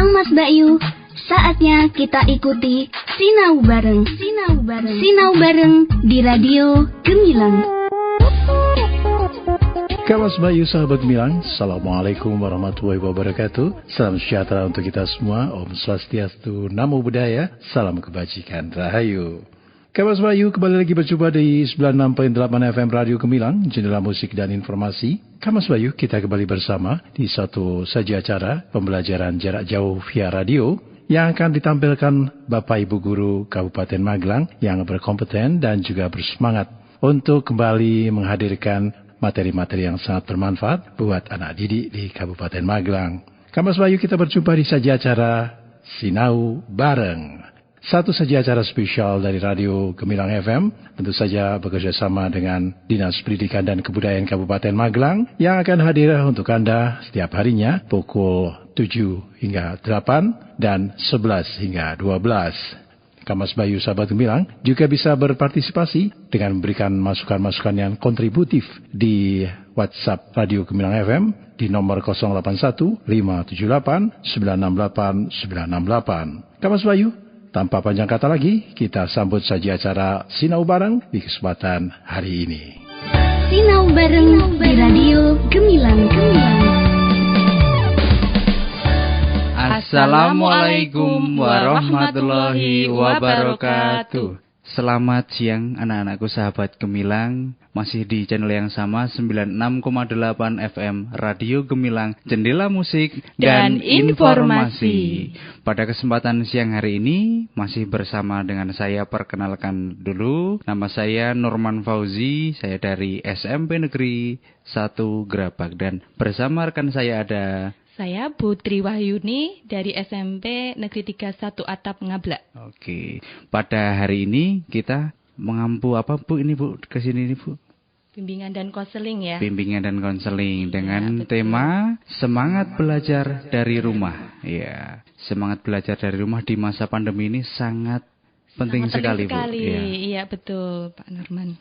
Kang Mas Bayu, saatnya kita ikuti Sinau Bareng. Sinau Bareng di Radio Gemilang. Kang Mas Bayu, sahabat Gemilang, Assalamualaikum warahmatullahi wabarakatuh. Salam sejahtera untuk kita semua. Om Swastiastu, Namo Buddhaya, salam kebajikan, Rahayu. Kang Mas Bayu kembali lagi berjumpa di 96.8 FM Radio Gemilang, jendela musik dan informasi. Kang Mas Bayu, kita kembali bersama di satu saja acara pembelajaran jarak jauh via radio yang akan ditampilkan Bapak Ibu Guru Kabupaten Magelang yang berkompeten dan juga bersemangat untuk kembali menghadirkan materi-materi yang sangat bermanfaat buat anak didik di Kabupaten Magelang. Kang Mas Bayu, kita berjumpa di saja acara Sinau Bareng. Satu saja acara spesial dari Radio Gemilang FM, tentu saja bekerja sama dengan Dinas Pendidikan dan Kebudayaan Kabupaten Magelang yang akan hadir untuk Anda setiap harinya pukul 7 hingga 8 dan 11 hingga 12. Kang Mas Bayu, sahabat Gemilang, juga bisa berpartisipasi dengan memberikan masukan-masukan yang kontributif di WhatsApp Radio Gemilang FM di nomor 081 578 968 968. Kang Mas Bayu, tanpa panjang kata lagi, kita sambut saja acara Sinau Bareng di kesempatan hari ini. Sinau Bareng di Radio Gemilang. Assalamualaikum warahmatullahi wabarakatuh. Selamat siang anak-anakku sahabat Gemilang. Masih di channel yang sama 96,8 FM Radio Gemilang, jendela musik dan informasi. Pada kesempatan siang hari ini masih bersama dengan saya, perkenalkan dulu. Nama saya Norman Fauzi, saya dari SMP Negeri 1 Gerabak, dan bersama rekan saya ada... Saya Putri Wahyuni dari SMP Negeri 31 Atap Ngablak. Oke, pada hari ini kita mengampu apa Bu ini Bu, kesini ini Bu? Bimbingan dan konseling ya. Bimbingan dan konseling dengan betul. tema semangat belajar dari rumah. Ya, semangat belajar dari rumah di masa pandemi ini sangat penting sekali Bu. Iya betul Pak Norman.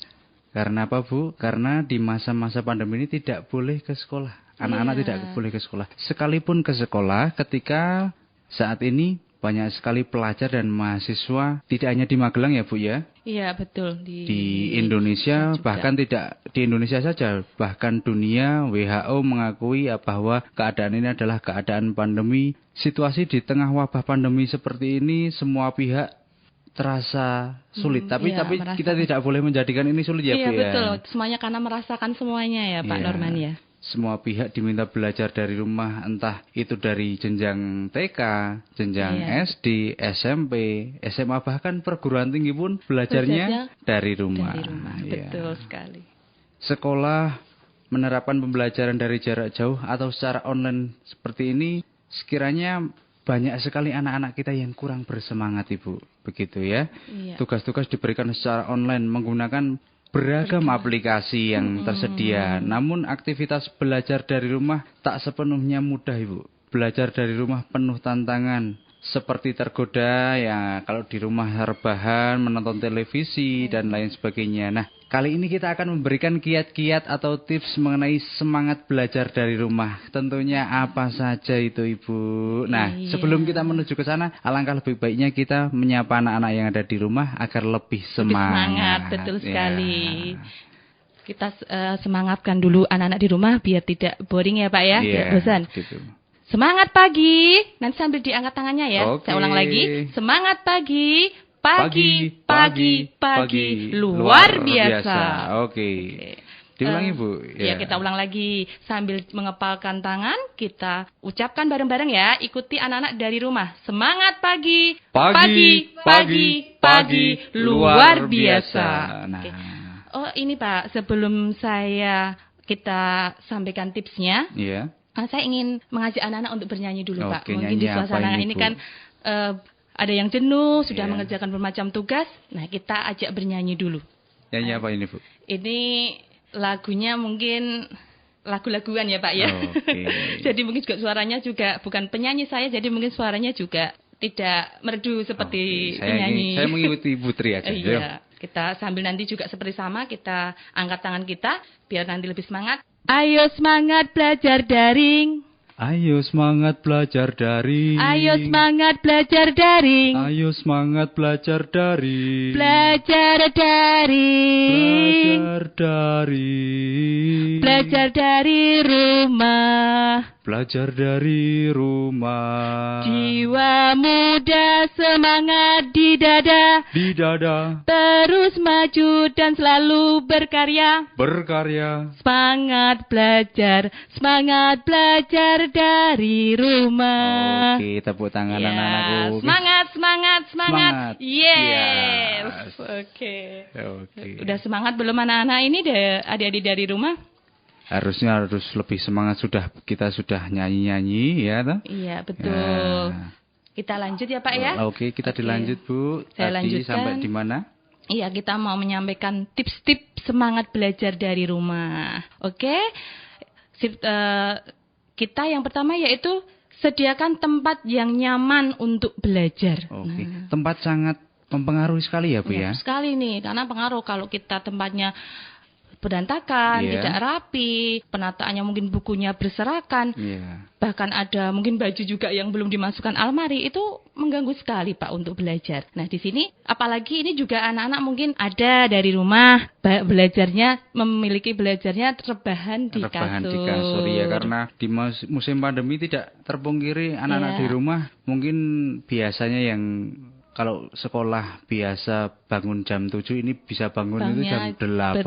Karena apa Bu? Karena di masa-masa pandemi ini tidak boleh ke sekolah. Anak-anak tidak boleh ke sekolah. Sekalipun ke sekolah, ketika saat ini banyak sekali pelajar dan mahasiswa, tidak hanya di Magelang ya Bu ya. Iya betul. Di Indonesia, bahkan tidak di Indonesia saja, bahkan dunia, WHO mengakui bahwa keadaan ini adalah keadaan pandemi. Situasi di tengah wabah pandemi seperti ini, semua pihak terasa sulit. Tapi kita tidak boleh menjadikan ini sulit ya Bu ya. Iya betul. Semuanya karena merasakan semuanya ya Pak Norman ya. Semua pihak diminta belajar dari rumah, entah itu dari jenjang TK, jenjang SD, SMP, SMA, bahkan perguruan tinggi pun belajarnya dari rumah. Betul sekali. Sekolah menerapkan pembelajaran dari jarak jauh atau secara online seperti ini, sekiranya banyak sekali anak-anak kita yang kurang bersemangat Ibu, begitu ya. Tugas-tugas diberikan secara online menggunakan beragam aplikasi yang tersedia. Namun aktivitas belajar dari rumah tak sepenuhnya mudah Ibu. Belajar dari rumah penuh tantangan. Seperti tergoda ya kalau di rumah rebahan, menonton televisi dan lain sebagainya. Nah, kali ini kita akan memberikan kiat-kiat atau tips mengenai semangat belajar dari rumah. Tentunya apa saja itu Ibu. Nah, sebelum kita menuju ke sana, alangkah lebih baiknya kita menyapa anak-anak yang ada di rumah agar lebih semangat. Betul sekali. Kita semangatkan dulu anak-anak di rumah biar tidak boring ya Pak ya, tidak bosan. Gitu. Semangat pagi, nanti sambil diangkat tangannya ya. Saya ulang lagi. Semangat pagi, pagi, luar biasa. Oke. Diulangi Bu. Ya, kita ulang lagi sambil mengepalkan tangan. Kita ucapkan bareng-bareng ya. Ikuti anak-anak dari rumah. Semangat pagi, pagi, luar biasa. Nah. Oh ini Pak, sebelum kita sampaikan tipsnya. Iya. Saya ingin mengajak anak-anak untuk bernyanyi dulu Pak. Mungkin di ini suasana ini kan ada yang jenuh, sudah mengerjakan bermacam tugas. Nah kita ajak bernyanyi dulu. Nyanyi apa ini Bu? Ini lagunya mungkin lagu-laguan ya Pak ya. Jadi mungkin juga suaranya juga bukan penyanyi saya, jadi mungkin suaranya juga tidak merdu seperti penyanyi. Saya mengikuti Putri aja. Iya. Kita sambil nanti juga seperti sama, kita angkat tangan kita biar nanti lebih semangat. Ayo semangat belajar daring. Ayo semangat belajar daring. Ayo semangat belajar daring. Ayo semangat belajar daring. Belajar daring. Belajar daring. Belajar dari rumah. Belajar dari rumah. Jiwa muda semangat di dada. Di dada. Terus maju dan selalu berkarya. Berkarya. Semangat belajar dari rumah. Oke, tepuk tangan Ya, anak-anakku. semangat. Semangat. Yes. Oke. Udah semangat belum anak-anak ini adik-adik dari rumah? Harusnya harus lebih semangat, kita sudah nyanyi-nyanyi ya toh? Iya, betul. Kita lanjut ya Pak ya. Oke, kita dilanjut Bu. Saya Tadi lanjutkan. sampai di mana? Iya, kita mau menyampaikan tips-tips semangat belajar dari rumah. Oke. Kita yang pertama yaitu sediakan tempat yang nyaman untuk belajar. Oke. Tempat sangat mempengaruhi sekali ya Bu ya. Sekali nih, karena pengaruh kalau kita tempatnya berantakan, tidak rapi, penataannya mungkin bukunya berserakan, bahkan ada mungkin baju juga yang belum dimasukkan almari, itu mengganggu sekali Pak untuk belajar. Nah di sini, apalagi ini juga anak-anak mungkin ada dari rumah memiliki belajarnya rebahan di kasur. Ya, karena di musim pandemi tidak terpungkiri anak-anak di rumah mungkin biasanya yang kalau sekolah biasa bangun jam 7, ini bisa bangun itu jam 8, betul,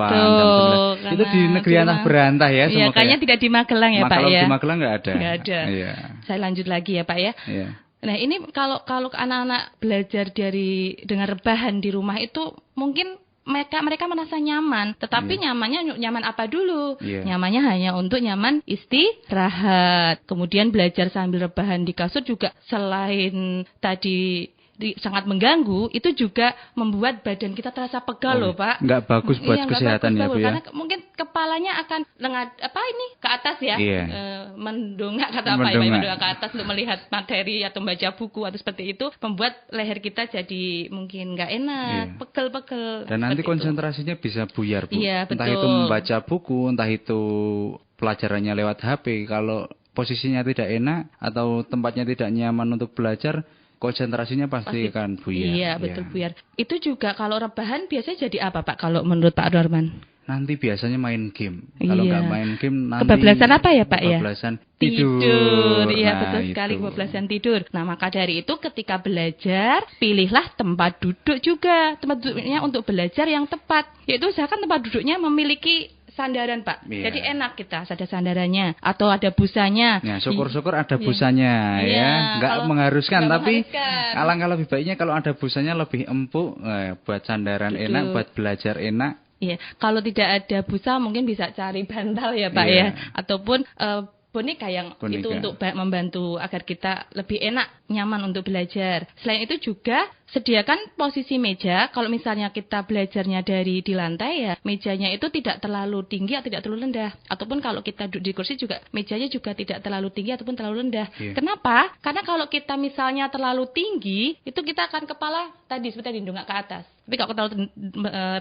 jam 9. Itu di negeri anak berantah ya. Iya, kayaknya tidak di Magelang ya Pak ya. Di Magelang nggak ada. Nggak ada. Iya. Saya lanjut lagi ya Pak ya. Iya. Nah ini kalau anak-anak belajar dengan rebahan di rumah itu mungkin mereka merasa nyaman, tetapi nyaman apa dulu? Nyamannya hanya untuk nyaman istirahat. Kemudian belajar sambil rebahan di kasur juga selain tadi sangat mengganggu, itu juga membuat badan kita terasa pegal loh Pak. Nggak bagus buat kesehatan ya Bu ya. Karena mungkin kepalanya akan ke atas ya, mendongak mendongak ke atas untuk melihat materi atau membaca buku atau seperti itu, membuat leher kita jadi mungkin nggak enak, pegel-pegel. Dan nanti konsentrasinya bisa buyar Bu. Iya, entah itu membaca buku, entah itu pelajarannya lewat HP. Kalau posisinya tidak enak atau tempatnya tidak nyaman untuk belajar, konsentrasinya pasti akan buyar. Iya, betul buyar. Itu juga kalau rebahan biasanya jadi apa Pak kalau menurut Pak Dorman? Nanti biasanya main game. Kalau nggak main game nanti kebablasan apa ya Pak ya? Kebablasan tidur. Iya, betul sekali, kebablasan tidur. Nah, maka dari itu ketika belajar, pilihlah tempat duduk juga. Tempat duduknya untuk belajar yang tepat. Yaitu usahakan tempat duduknya memiliki sandaran Pak, jadi enak kita ada sandarannya atau ada busanya. Ya, syukur-syukur ada busanya ya, nggak mengharuskan, tapi alangkah lebih baiknya kalau ada busanya lebih empuk, buat sandaran enak, buat belajar enak. Iya, kalau tidak ada busa mungkin bisa cari bantal ya Pak ya, ataupun boneka itu untuk membantu agar kita lebih enak, nyaman untuk belajar. Selain itu juga sediakan posisi meja. Kalau misalnya kita belajarnya di lantai ya, mejanya itu tidak terlalu tinggi atau tidak terlalu rendah. Ataupun kalau kita duduk di kursi juga, mejanya juga tidak terlalu tinggi ataupun terlalu rendah. Kenapa? Karena kalau kita misalnya terlalu tinggi, itu kita akan kepala tadi seperti dindongak ke atas. Tapi kalau terlalu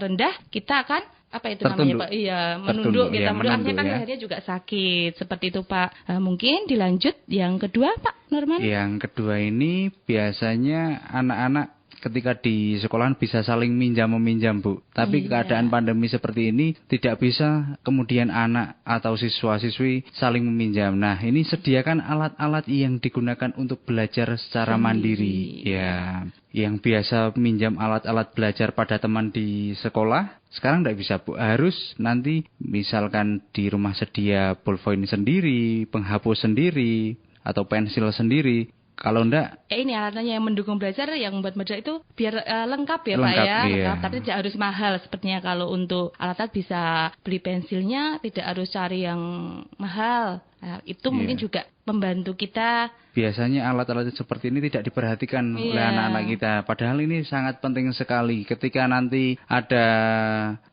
rendah, kita akan namanya Pak? Iya, menunduk kita. Artinya kan lehernya juga sakit. Seperti itu Pak. Mungkin dilanjut yang kedua Pak Norman. Yang kedua ini biasanya anak-anak ketika di sekolahan bisa saling minjam-meminjam Bu. Tapi keadaan pandemi seperti ini tidak bisa kemudian anak atau siswa-siswi saling meminjam. Nah, ini sediakan alat-alat yang digunakan untuk belajar secara mandiri. Ya, yang biasa minjam alat-alat belajar pada teman di sekolah, sekarang tidak bisa Bu. Harus nanti misalkan di rumah sedia ballpoint sendiri, penghapus sendiri, atau pensil sendiri. Kalau enggak, ini alatnya yang mendukung belajar, yang membuat belajar itu biar lengkap ya Pak ya. Lengkap, tapi tidak harus mahal. Sepertinya kalau untuk alat bisa beli pensilnya, tidak harus cari yang mahal. Nah, itu mungkin juga membantu kita. Biasanya alat-alat seperti ini tidak diperhatikan oleh anak-anak kita. Padahal ini sangat penting sekali. Ketika nanti ada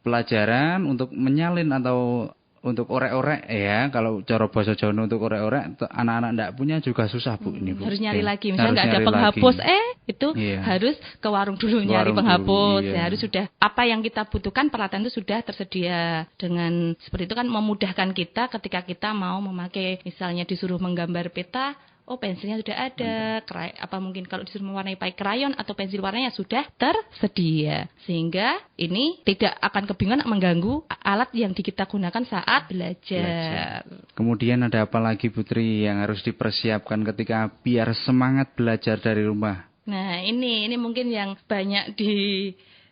pelajaran untuk menyalin atau untuk orek-orek ya, kalau cara bahasa Jawa untuk orek-orek anak-anak enggak punya juga susah Bu ini Bu. Harus nyari lagi, misalnya enggak ada penghapus itu harus ke warung dulu nyari penghapus ya, harus sudah apa yang kita butuhkan peralatan itu sudah tersedia. Dengan seperti itu kan memudahkan kita ketika kita mau memakai, misalnya disuruh menggambar peta, pensilnya sudah ada, apa mungkin kalau disuruh mewarnai pakai krayon atau pensil warnanya sudah tersedia. Sehingga ini tidak akan kebingungan mengganggu alat yang kita gunakan saat belajar. Kemudian ada apa lagi Putri yang harus dipersiapkan ketika biar semangat belajar dari rumah? Nah, ini mungkin yang banyak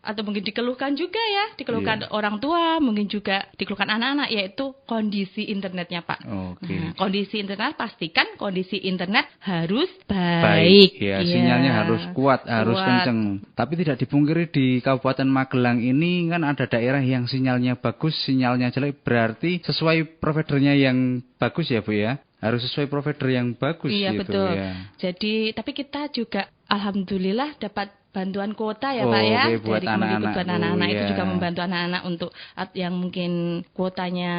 atau mungkin dikeluhkan juga ya, dikeluhkan orang tua, mungkin juga dikeluhkan anak-anak, yaitu kondisi internetnya Pak. Nah, kondisi internet, pastikan kondisi internet harus baik. Ya, sinyalnya harus kuat, harus kenceng. Tapi tidak dipungkiri di Kabupaten Magelang ini kan ada daerah yang sinyalnya bagus, sinyalnya jelek, berarti sesuai providernya yang bagus ya Bu ya? Harus sesuai provider yang bagus gitu. Iya betul. Ya. Jadi, tapi kita juga alhamdulillah dapat bantuan kuota ya Pak ya, buat dari anak-anak itu juga membantu anak-anak untuk yang mungkin kuotanya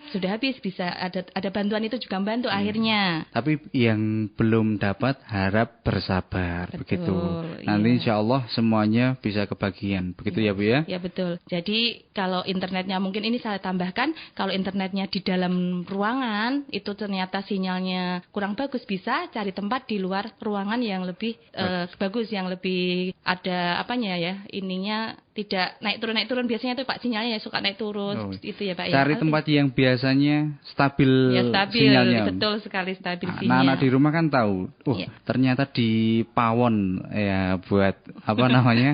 sudah habis, bisa ada bantuan itu juga membantu akhirnya. Tapi yang belum dapat harap bersabar. Betul, begitu. Nanti insya Allah semuanya bisa kebagian. Begitu ya Bu ya? Ya betul. Jadi kalau internetnya, mungkin ini saya tambahkan, kalau internetnya di dalam ruangan itu ternyata sinyalnya kurang bagus, bisa cari tempat di luar ruangan yang lebih bagus, yang lebih ada apanya ya, ininya tidak naik turun biasanya tuh Pak, sinyalnya ya suka naik turun itu ya Pak. Cari tempat yang biasanya stabil sinyalnya. Betul sekali, stabil sinyal. Anak-anak di rumah kan tahu, ternyata di pawon ya buat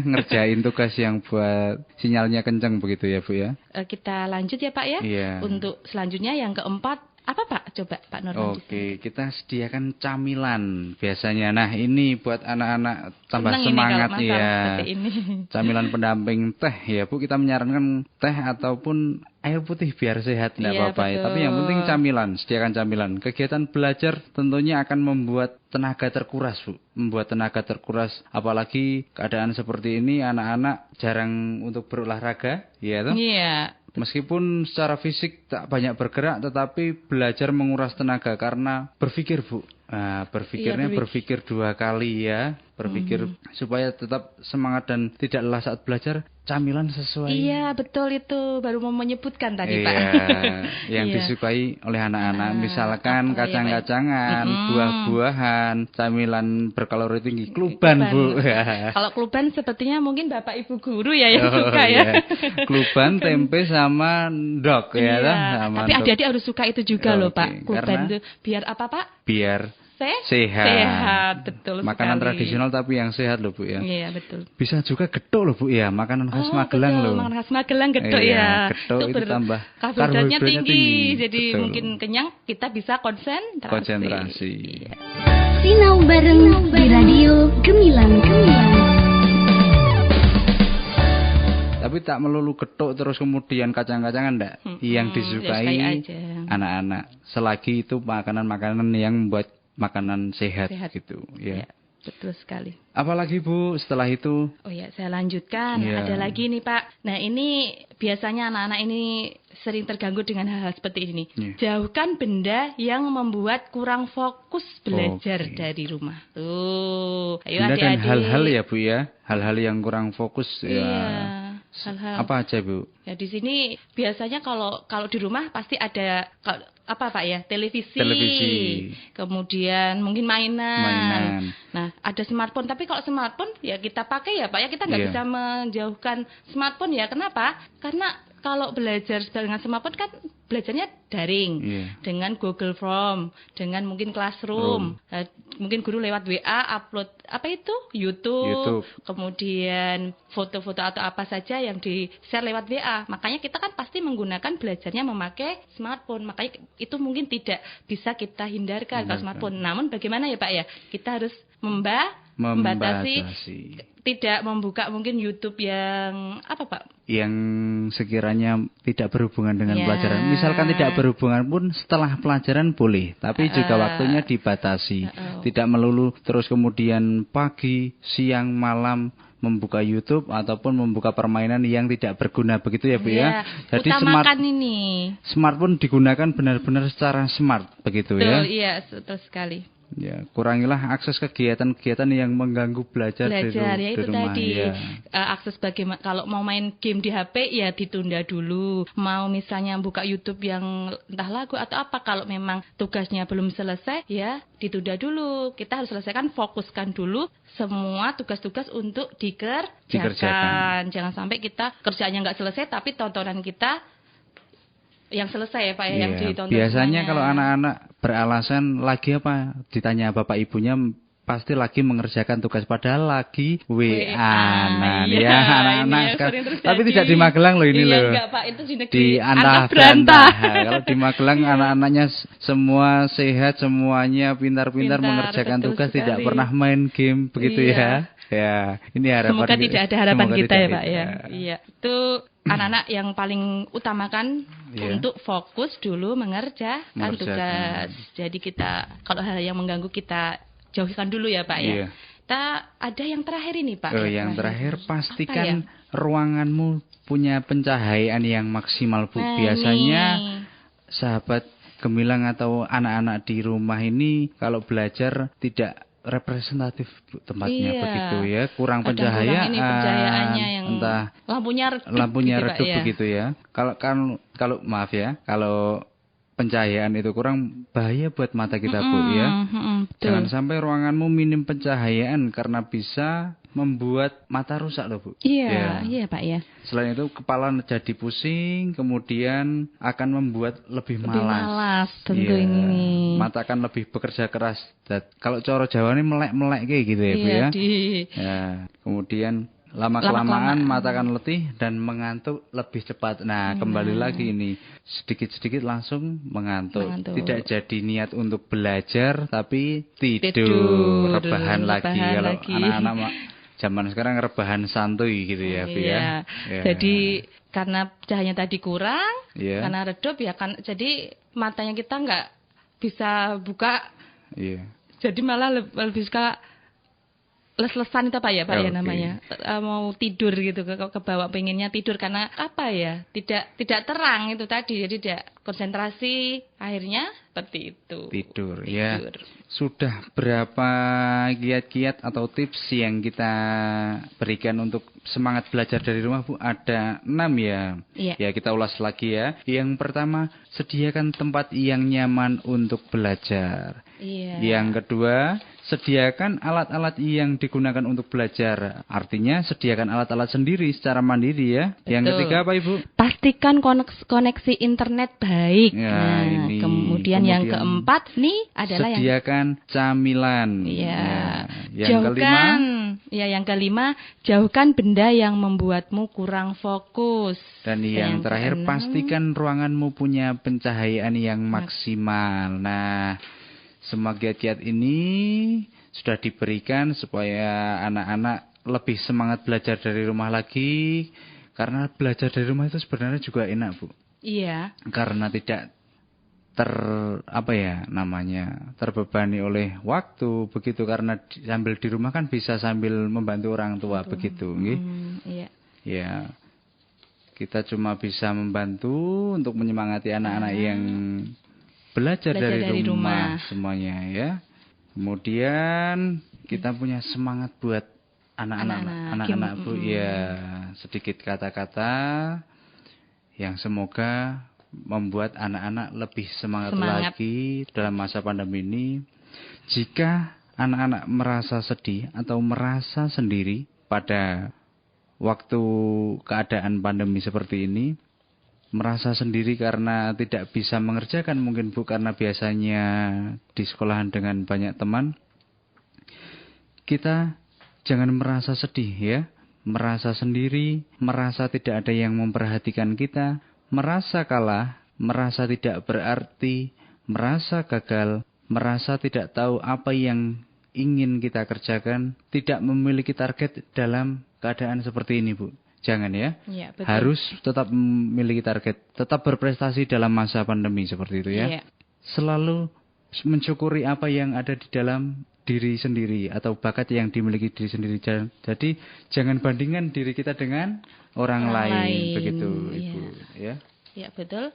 ngerjain tugas yang buat sinyalnya kenceng begitu ya Bu ya. Kita lanjut ya Pak ya. Untuk selanjutnya yang keempat. Apa Pak? Coba Pak Nur. Oke, kita sediakan camilan biasanya. Nah, ini buat anak-anak tambah semangat ya. Camilan pendamping teh ya Bu, kita menyarankan teh ataupun air putih biar sehat, enggak apa-apa ya. Tapi yang penting camilan, sediakan camilan. Kegiatan belajar tentunya akan membuat tenaga terkuras Bu. Membuat tenaga terkuras, apalagi keadaan seperti ini anak-anak jarang untuk berolahraga, ya toh? Iya. Meskipun secara fisik tak banyak bergerak, tetapi belajar menguras tenaga karena berpikir Bu. Nah, berpikir 2 kali ya. Berpikir supaya tetap semangat dan tidak lelah saat belajar. Camilan sesuai. Iya betul, itu baru mau menyebutkan tadi Pak. Yang disukai oleh anak-anak. Misalkan kacang-kacangan, buah-buahan, camilan berkalori tinggi, kluban Bu. Kalau kluban sepertinya mungkin Bapak Ibu guru ya yang suka ya. Kluban, tempe sama ndok ya. Tapi adik-adik harus suka itu juga loh Pak. Kluban itu biar apa Pak? Biar sehat, betul. Makanan sekali. Tradisional tapi yang sehat loh Bu ya. Iya betul. Bisa juga getuk loh Bu ya, makanan khas Magelang loh. Makanan khas Magelang getuk ya. Getuk itu tambah karbohidratnya tinggi. Jadi mungkin kenyang, kita bisa konsentrasi. Iya. Sinau bareng di Radio Gemilang. Tapi tak melulu getuk terus kemudian kacang-kacangan enggak. Yang disukai anak-anak. Selagi itu makanan-makanan yang membuat makanan sehat gitu ya. Betul sekali. Apalagi Bu setelah itu? Oh ya, saya lanjutkan. Ada lagi nih Pak. Nah, ini biasanya anak-anak ini sering terganggu dengan hal-hal seperti ini. Jauhkan benda yang membuat kurang fokus belajar dari rumah. Tuh, ayo benda adik-adik. Dan hal-hal ya Bu ya. Hal-hal yang kurang fokus hal-hal. Apa aja Bu? Ya di sini biasanya kalau di rumah pasti ada apa Pak ya, televisi, kemudian mungkin mainan. Nah, ada smartphone, tapi kalau smartphone ya kita pakai ya Pak ya, kita nggak bisa menjauhkan smartphone ya. Kenapa? Karena kalau belajar dengan smartphone kan belajarnya daring, dengan Google Form, dengan mungkin Classroom, mungkin guru lewat WA upload YouTube, kemudian foto-foto atau apa saja yang di-share lewat WA. Makanya kita kan pasti menggunakan belajarnya memakai smartphone. Makanya itu mungkin tidak bisa kita hindarkan kalau smartphone. Namun bagaimana ya Pak ya? Kita harus membatasi, tidak membuka mungkin YouTube yang apa Pak? Yang sekiranya tidak berhubungan dengan pelajaran. Misalkan tidak berhubungan pun setelah pelajaran boleh, tapi juga waktunya dibatasi. Tidak melulu terus kemudian pagi, siang, malam membuka YouTube ataupun membuka permainan yang tidak berguna begitu ya Bu ya. Jadi smartphone digunakan benar-benar secara smart begitu ya. Iya, betul sekali. Ya, kurangilah akses kegiatan-kegiatan yang mengganggu belajar ya di itu rumah. Tadi akses bagaimana, kalau mau main game di HP ya ditunda dulu. Mau misalnya buka YouTube yang entah lagu atau apa, kalau memang tugasnya belum selesai ya ditunda dulu. Kita harus selesaikan, fokuskan dulu semua tugas-tugas untuk dikerjakan. Jangan sampai kita kerjaannya nggak selesai tapi tontonan kita yang selesai ya Pak ya, yang ditonton. Biasanya semuanya. Kalau anak-anak beralasan lagi apa, ditanya bapak ibunya pasti lagi mengerjakan tugas, padahal lagi WA-an ya anak-anak sekarang. Tapi tidak di Magelang loh ini loh. Enggak Pak, itu di Antah Berantah. Kalau di Magelang anak-anaknya semua sehat, semuanya pintar-pintar mengerjakan tugas, sekali. Tidak pernah main game begitu ya. Ya, ini harapan. Semoga tidak ada harapan kita ya Pak ya. Iya, itu anak-anak yang paling utamakan untuk fokus dulu mengerjakan tugas. Jadi kita kalau hal yang mengganggu kita jauhkan dulu ya Pak ya. Kita ada yang terakhir ini Pak. Yang terakhir pastikan ruanganmu punya pencahayaan yang maksimal Bu. Biasanya sahabat gemilang atau anak-anak di rumah ini kalau belajar tidak representatif tempatnya begitu ya, kurang pencahayaannya yang entah lampunya redup begitu ya. Kalau maaf ya, kalau pencahayaan itu kurang, bahaya buat mata kita Bu ya. Jangan sampai ruanganmu minim pencahayaan karena bisa membuat mata rusak loh Bu. Iya Pak ya. Selain itu kepala jadi pusing, kemudian akan membuat lebih malas tentu ini. Mata akan lebih bekerja keras. Kalau coro Jawa ini melek-melek kayak gitu ya Bu ya. Ya, kemudian lama-kelamaan mata akan letih dan mengantuk lebih cepat. Nah, kembali lagi ini sedikit-sedikit langsung mengantuk. Tidak jadi niat untuk belajar tapi tidur. Rebahan lagi. Kalau anak-anak zaman sekarang rebahan santuy gitu ya, Bu ya. Jadi karena cahayanya tadi kurang, karena redup ya kan, jadi matanya kita nggak bisa buka. Jadi malah lebih suka les-lesan itu Pak ya Pak ya namanya, mau tidur gitu ke bawah, pengennya tidur karena apa ya, tidak terang itu tadi, jadi tidak konsentrasi, akhirnya seperti itu tidur. Ya. Sudah berapa kiat-kiat atau tips yang kita berikan untuk semangat belajar dari rumah Bu? Ada 6 ya. Ya kita ulas lagi ya. Yang pertama, sediakan tempat yang nyaman untuk belajar. Yang kedua, sediakan alat-alat yang digunakan untuk belajar. Artinya sediakan alat-alat sendiri secara mandiri ya. Yang ketiga apa Ibu? Pastikan koneksi internet baik. Kemudian yang keempat nih adalah sediakan camilan. Yang kelima, jauhkan benda yang membuatmu kurang fokus. Dan yang terakhir, pastikan ruanganmu punya pencahayaan yang maksimal. Nah, semua kiat-kiat ini sudah diberikan supaya anak-anak lebih semangat belajar dari rumah lagi. Karena belajar dari rumah itu sebenarnya juga enak Bu. Karena tidak terbebani oleh waktu begitu, karena sambil di rumah kan bisa sambil membantu orang tua begitu nggih. Ya. Kita cuma bisa membantu untuk menyemangati anak-anak yang belajar dari rumah semuanya ya. Kemudian kita punya semangat buat anak-anak Bu ya, sedikit kata-kata yang semoga membuat anak-anak lebih semangat lagi dalam masa pandemi ini. Jika anak-anak merasa sedih atau merasa sendiri pada waktu keadaan pandemi seperti ini, merasa sendiri karena tidak bisa mengerjakan mungkin Bu, karena biasanya di sekolahan dengan banyak teman, kita jangan merasa sedih ya, merasa sendiri, merasa tidak ada yang memperhatikan kita, merasa kalah, merasa tidak berarti, merasa gagal, merasa tidak tahu apa yang ingin kita kerjakan, tidak memiliki target dalam keadaan seperti ini Bu. Jangan ya, betul. Harus tetap memiliki target, tetap berprestasi dalam masa pandemi seperti itu ya. Selalu mensyukuri apa yang ada di dalam diri sendiri atau bakat yang dimiliki diri sendiri. Jadi jangan bandingkan diri kita dengan orang lain. Begitu, Ibu. Ya. Ya, betul.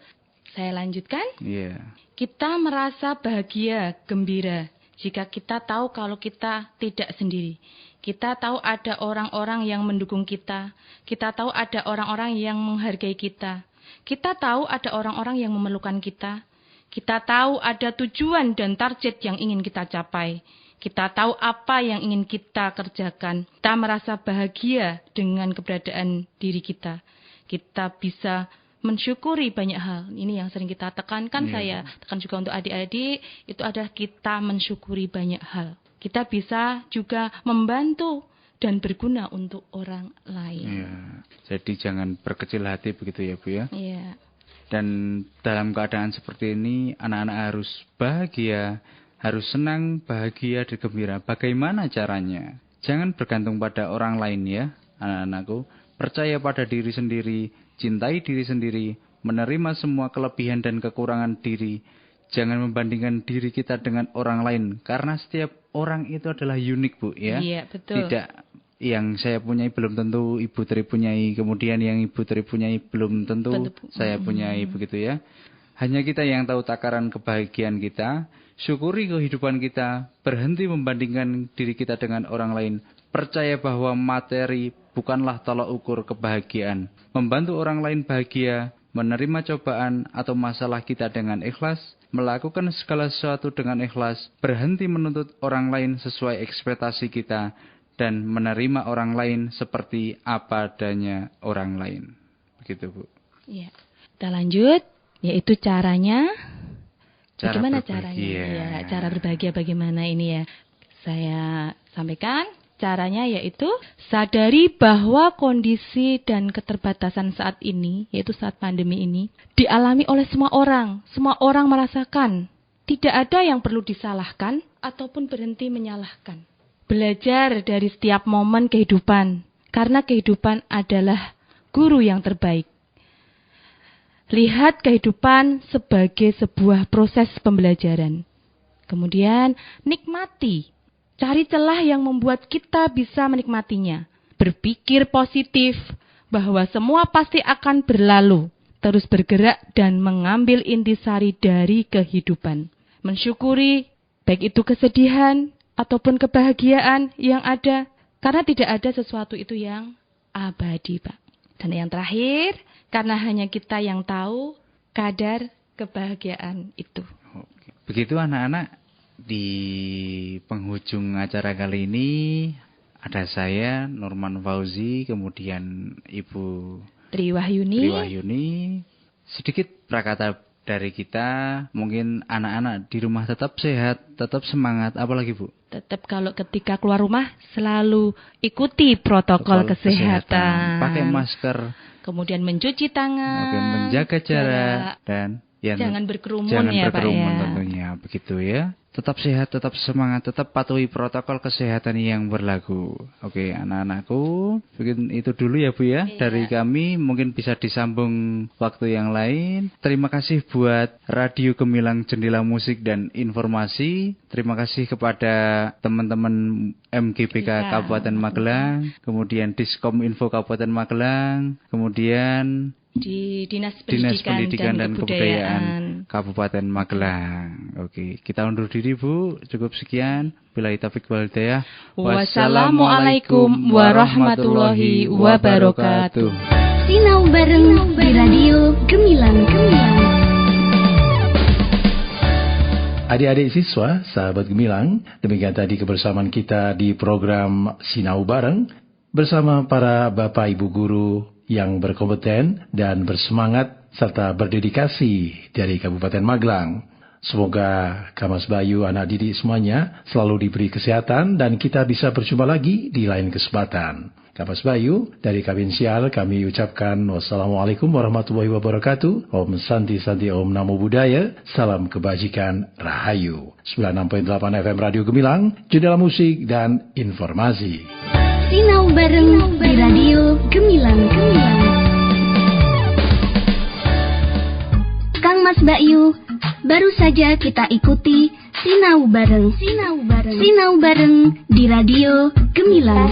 Saya lanjutkan. Iya. Kita merasa bahagia, gembira jika kita tahu kalau kita tidak sendiri. Kita tahu ada orang-orang yang mendukung kita. Kita tahu ada orang-orang yang menghargai kita. Kita tahu ada orang-orang yang memerlukan kita. Kita tahu ada tujuan dan target yang ingin kita capai. Kita tahu apa yang ingin kita kerjakan. Kita merasa bahagia dengan keberadaan diri kita. Kita bisa mensyukuri banyak hal. Ini yang sering kita tekankan, saya tekan juga untuk adik-adik, itu adalah kita mensyukuri banyak hal. Kita bisa juga membantu dan berguna untuk orang lain. Iya. Jadi jangan berkecil hati begitu ya, Bu ya. Iya. Dan dalam keadaan seperti ini, anak-anak harus bahagia, harus senang, bahagia, dan gembira. Bagaimana caranya? Jangan bergantung pada orang lain ya, anak-anakku. Percaya pada diri sendiri, cintai diri sendiri, menerima semua kelebihan dan kekurangan diri. Jangan membandingkan diri kita dengan orang lain, karena setiap orang itu adalah unik, Bu ya. Iya, betul. Tidak yang saya punyai belum tentu Ibu Tri punyai, kemudian yang Ibu Tri punyai belum tentu saya punyai, begitu ya. Hanya kita yang tahu takaran kebahagiaan kita, syukuri kehidupan kita, berhenti membandingkan diri kita dengan orang lain. Percaya bahwa materi bukanlah tolak ukur kebahagiaan. Membantu orang lain bahagia, menerima cobaan atau masalah kita dengan ikhlas, melakukan segala sesuatu dengan ikhlas, berhenti menuntut orang lain sesuai ekspektasi kita, dan menerima orang lain seperti apa adanya orang lain. Begitu, Bu. Iya. Kita lanjut, yaitu caranya. Bagaimana berbahagia. caranya? Ya, cara berbahagia bagaimana ini ya? Saya sampaikan. Caranya yaitu sadari bahwa kondisi dan keterbatasan saat ini, yaitu saat pandemi ini, dialami oleh semua orang. Semua orang merasakan. Tidak ada yang perlu disalahkan ataupun berhenti menyalahkan. Belajar dari setiap momen kehidupan, karena kehidupan adalah guru yang terbaik. Lihat kehidupan sebagai sebuah proses pembelajaran. Kemudian nikmati. Cari celah yang membuat kita bisa menikmatinya. Berpikir positif bahwa semua pasti akan berlalu. Terus bergerak dan mengambil intisari dari kehidupan. Mensyukuri baik itu kesedihan ataupun kebahagiaan yang ada. Karena tidak ada sesuatu itu yang abadi, Pak. Dan yang terakhir, karena hanya kita yang tahu kadar kebahagiaan itu. Begitu anak-anak. Di penghujung acara kali ini ada saya, Norman Fauzi, kemudian Ibu Tri Wahyuni. Sedikit prakata dari kita, mungkin anak-anak di rumah tetap sehat, tetap semangat, apalagi Bu? Tetap kalau ketika keluar rumah selalu ikuti protokol kesehatan. Pakai masker. Kemudian mencuci tangan. Menjaga jarak dan jangan berkerumun ya Pak ya. Tentunya begitu ya. Tetap sehat, tetap semangat, tetap patuhi protokol kesehatan yang berlaku. Oke, anak-anakku, mungkin itu dulu ya Bu ya. Dari kami, mungkin bisa disambung waktu yang lain. Terima kasih buat Radio Gemilang Jendela Musik dan Informasi. Terima kasih kepada teman-teman MGBK Kabupaten Magelang, kemudian Diskom Info Kabupaten Magelang, kemudian di Dinas Pendidikan dan Kebudayaan Kabupaten Magelang. Oke, kita undur diri Bu. Cukup sekian. Billahi taufiq wal hidayah. Wassalamualaikum warahmatullahi wabarakatuh. Sinau bareng di Radio Gemilang. Adik-adik siswa, sahabat Gemilang, demikian tadi kebersamaan kita di program Sinau Bareng bersama para Bapak Ibu Guru yang berkompeten dan bersemangat serta berdedikasi dari Kabupaten Magelang. Semoga Kamas Bayu, anak didik semuanya selalu diberi kesehatan dan kita bisa berjumpa lagi di lain kesempatan. Kamas Bayu, dari Kabinsial kami ucapkan wassalamualaikum warahmatullahi wabarakatuh. Om Santi Santi Om Namo Buddhaya. Salam kebajikan Rahayu. 96.8 FM Radio Gemilang, Jendela Musik dan Informasi. Sinau bareng di Radio Gemilang. Kang Mas Bayu, baru saja kita ikuti Sinau bareng di Radio Gemilang.